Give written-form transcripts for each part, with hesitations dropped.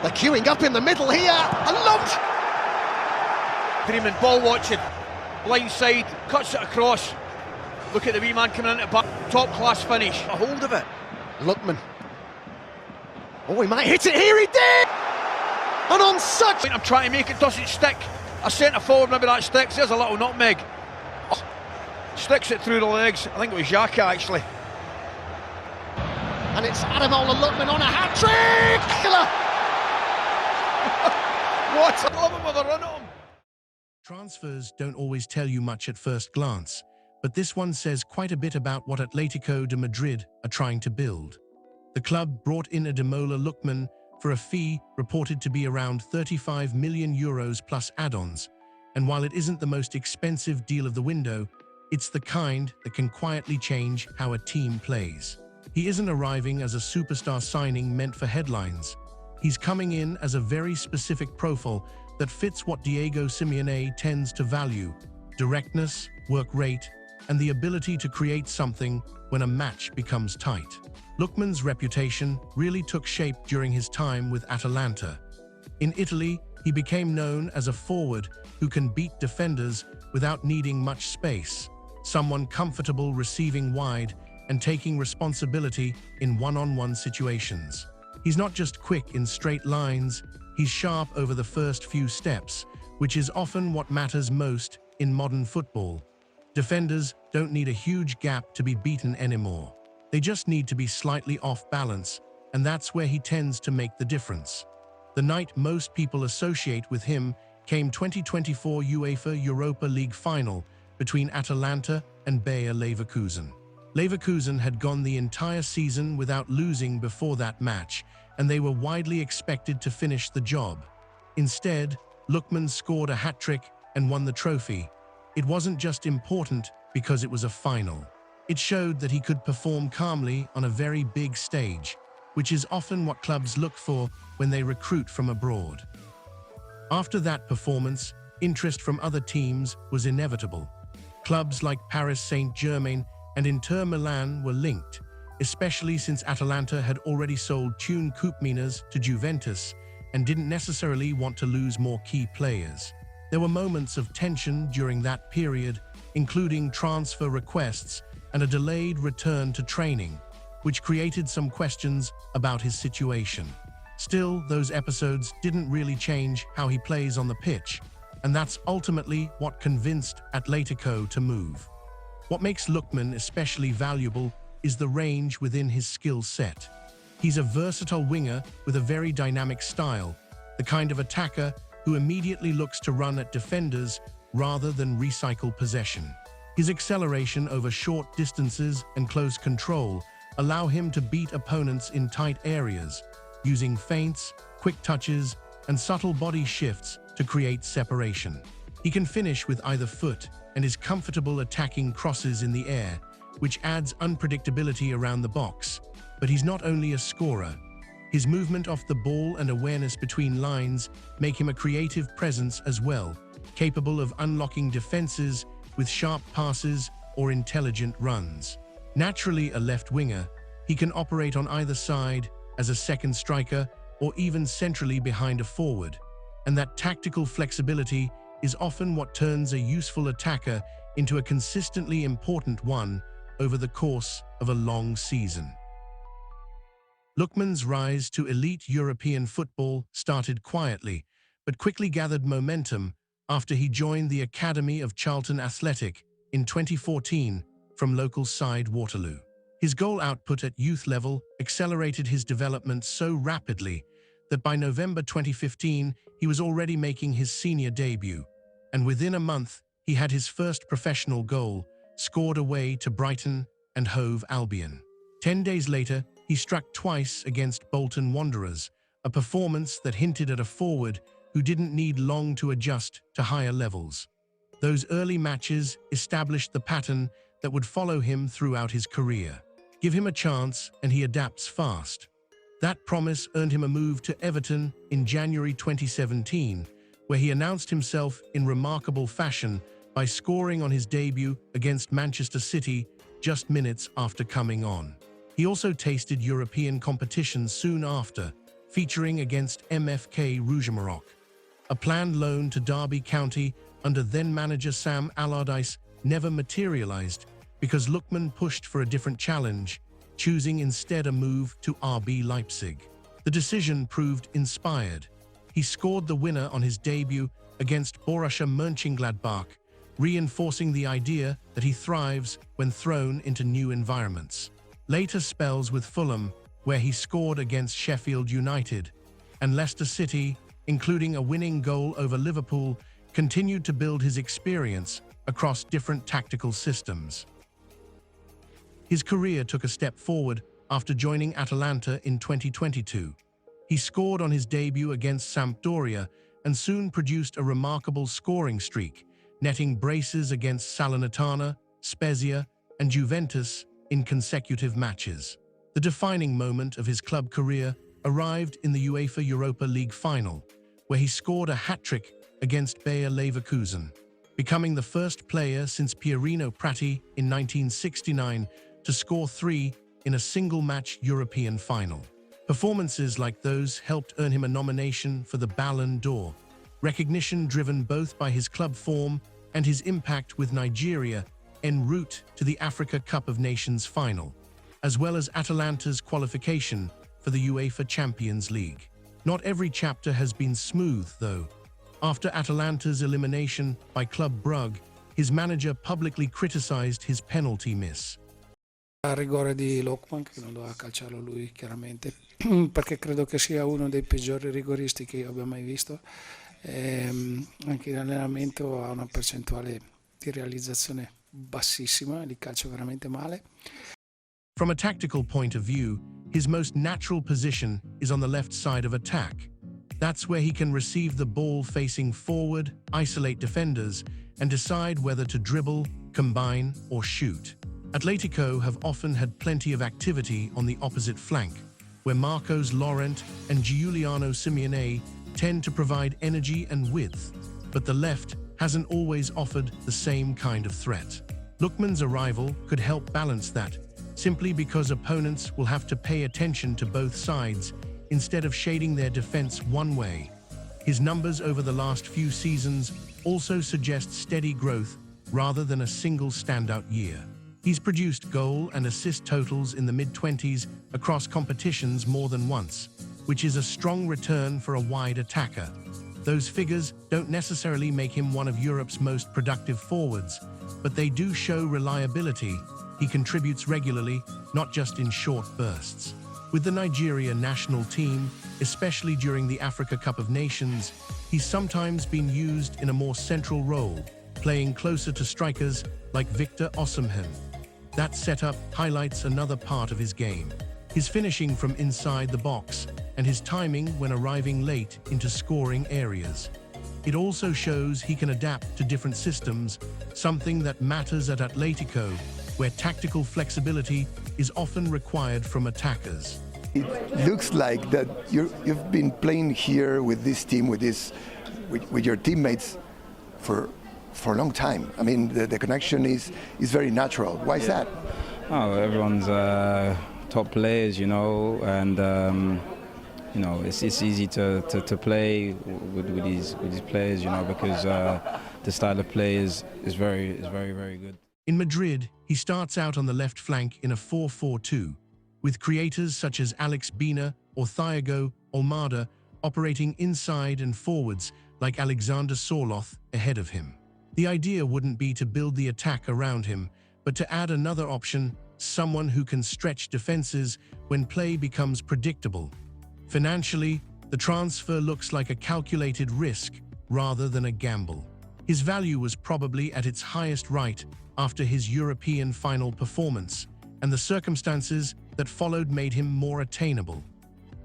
They're queuing up in the middle here. I loved. Dreaming, ball watching, blind side, cuts it across. Look at the wee man coming into the back. Top class finish. A hold of it. Lookman. Oh, he might hit it here. He did. And on such. I'm trying to make it, doesn't stick. A centre forward, maybe that sticks. There's a little nutmeg. Oh, sticks it through the legs. I think it was Xhaka actually. And it's Ademola Lookman on a hat-trick! What? I love him with a run at him. Transfers don't always tell you much at first glance, but this one says quite a bit about what Atletico de Madrid are trying to build. The club brought in Ademola Lookman for a fee reported to be around €35 million plus add-ons, and while it isn't the most expensive deal of the window, it's the kind that can quietly change how a team plays. He isn't arriving as a superstar signing meant for headlines. He's coming in as a very specific profile that fits what Diego Simeone tends to value: directness, work rate, and the ability to create something when a match becomes tight. Lookman's reputation really took shape during his time with Atalanta. In Italy, he became known as a forward who can beat defenders without needing much space, someone comfortable receiving wide and taking responsibility in one-on-one situations. He's not just quick in straight lines, he's sharp over the first few steps, which is often what matters most in modern football. Defenders don't need a huge gap to be beaten anymore. They just need to be slightly off balance, and that's where he tends to make the difference. The night most people associate with him came 2024 UEFA Europa League final between Atalanta and Bayer Leverkusen. Leverkusen had gone the entire season without losing before that match, and they were widely expected to finish the job. Instead, Lookman scored a hat-trick and won the trophy. It wasn't just important because it was a final. It showed that he could perform calmly on a very big stage, which is often what clubs look for when they recruit from abroad. After that performance, interest from other teams was inevitable. Clubs like Paris Saint-Germain and Inter Milan were linked, especially since Atalanta had already sold Tune Koopmeiners to Juventus and didn't necessarily want to lose more key players. There were moments of tension during that period, including transfer requests and a delayed return to training, which created some questions about his situation. Still, those episodes didn't really change how he plays on the pitch, and that's ultimately what convinced Atletico to move. What makes Lookman especially valuable is the range within his skill set. He's a versatile winger with a very dynamic style, the kind of attacker who immediately looks to run at defenders rather than recycle possession. His acceleration over short distances and close control allow him to beat opponents in tight areas, using feints, quick touches, and subtle body shifts to create separation. He can finish with either foot and is comfortable attacking crosses in the air, which adds unpredictability around the box. But he's not only a scorer. His movement off the ball and awareness between lines make him a creative presence as well, capable of unlocking defenses with sharp passes or intelligent runs. Naturally a left winger, he can operate on either side as a second striker or even centrally behind a forward. And that tactical flexibility is often what turns a useful attacker into a consistently important one over the course of a long season. Lookman's rise to elite European football started quietly, but quickly gathered momentum after he joined the academy of Charlton Athletic in 2014 from local side Waterloo. His goal output at youth level accelerated his development so rapidly that by November 2015, he was already making his senior debut, and within a month, he had his first professional goal, scored away to Brighton and Hove Albion. 10 days later, he struck twice against Bolton Wanderers, a performance that hinted at a forward who didn't need long to adjust to higher levels. Those early matches established the pattern that would follow him throughout his career. Give him a chance and he adapts fast. That promise earned him a move to Everton in January 2017, where he announced himself in remarkable fashion by scoring on his debut against Manchester City just minutes after coming on. He also tasted European competition soon after, featuring against MFK Rouge-Maroc. A planned loan to Derby County under then-manager Sam Allardyce never materialized because Lookman pushed for a different challenge, choosing instead a move to RB Leipzig. The decision proved inspired. He scored the winner on his debut against Borussia Mönchengladbach, reinforcing the idea that he thrives when thrown into new environments. Later spells with Fulham, where he scored against Sheffield United, and Leicester City, including a winning goal over Liverpool, continued to build his experience across different tactical systems. His career took a step forward after joining Atalanta in 2022. He scored on his debut against Sampdoria and soon produced a remarkable scoring streak, netting braces against Salernitana, Spezia, and Juventus in consecutive matches. The defining moment of his club career arrived in the UEFA Europa League final, where he scored a hat-trick against Bayer Leverkusen, becoming the first player since Pierino Prati in 1969 to score 3 in a single-match European final. Performances like those helped earn him a nomination for the Ballon d'Or, recognition driven both by his club form and his impact with Nigeria en route to the Africa Cup of Nations final, as well as Atalanta's qualification for the UEFA Champions League. Not every chapter has been smooth, though. After Atalanta's elimination by Club Brugge, his manager publicly criticized his penalty miss. A rigore di Lookman, che non doveva calciarlo lui chiaramente, perché credo che sia uno dei peggiori rigoristi che io abbia mai visto. Anche in allenamento ha una percentuale di realizzazione bassissima, li calcia veramente male. From a tactical point of view, his most natural position is on the left side of attack. That's where he can receive the ball facing forward, isolate defenders, and decide whether to dribble, combine, or shoot. Atletico have often had plenty of activity on the opposite flank, where Marcos Llorente and Giuliano Simeone tend to provide energy and width, but the left hasn't always offered the same kind of threat. Lookman's arrival could help balance that, simply because opponents will have to pay attention to both sides instead of shading their defense one way. His numbers over the last few seasons also suggest steady growth rather than a single standout year. He's produced goal and assist totals in the mid-20s across competitions more than once, which is a strong return for a wide attacker. Those figures don't necessarily make him one of Europe's most productive forwards, but they do show reliability. He contributes regularly, not just in short bursts. With the Nigeria national team, especially during the Africa Cup of Nations, he's sometimes been used in a more central role, playing closer to strikers like Victor Osimhen. That setup highlights another part of his game, his finishing from inside the box and his timing when arriving late into scoring areas. It also shows he can adapt to different systems, something that matters at Atletico, where tactical flexibility is often required from attackers. It looks like that you've been playing here with this team, with your teammates for a long time. I mean, the connection is very natural. Why is that? Oh, everyone's top players, you know, and you know, it's easy to play with these players, you know, because the style of play is very good. In Madrid, he starts out on the left flank in a 4-4-2, with creators such as Alex Bina or Thiago Almada operating inside and forwards like Alexander Sorloth ahead of him. The idea wouldn't be to build the attack around him, but to add another option, someone who can stretch defenses when play becomes predictable. Financially, the transfer looks like a calculated risk rather than a gamble. His value was probably at its highest right after his European final performance, and the circumstances that followed made him more attainable.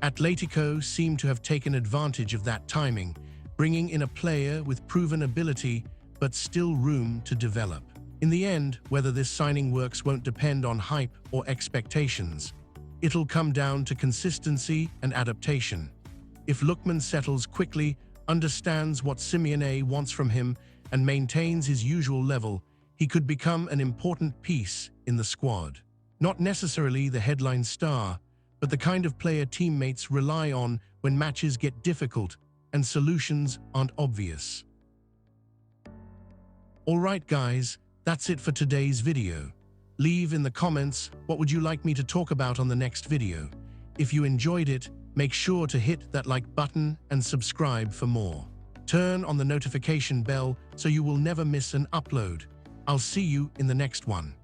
Atletico seemed to have taken advantage of that timing, bringing in a player with proven ability but still room to develop. In the end, whether this signing works won't depend on hype or expectations. It'll come down to consistency and adaptation. If Lookman settles quickly, understands what Simeone wants from him, and maintains his usual level, he could become an important piece in the squad. Not necessarily the headline star, but but the kind of player teammates rely on when matches get difficult and solutions aren't obvious. Alright guys, that's it for today's video. Leave in the comments what would you like me to talk about on the next video. If you enjoyed it, make sure to hit that like button and subscribe for more. Turn on the notification bell so you will never miss an upload. I'll see you in the next one.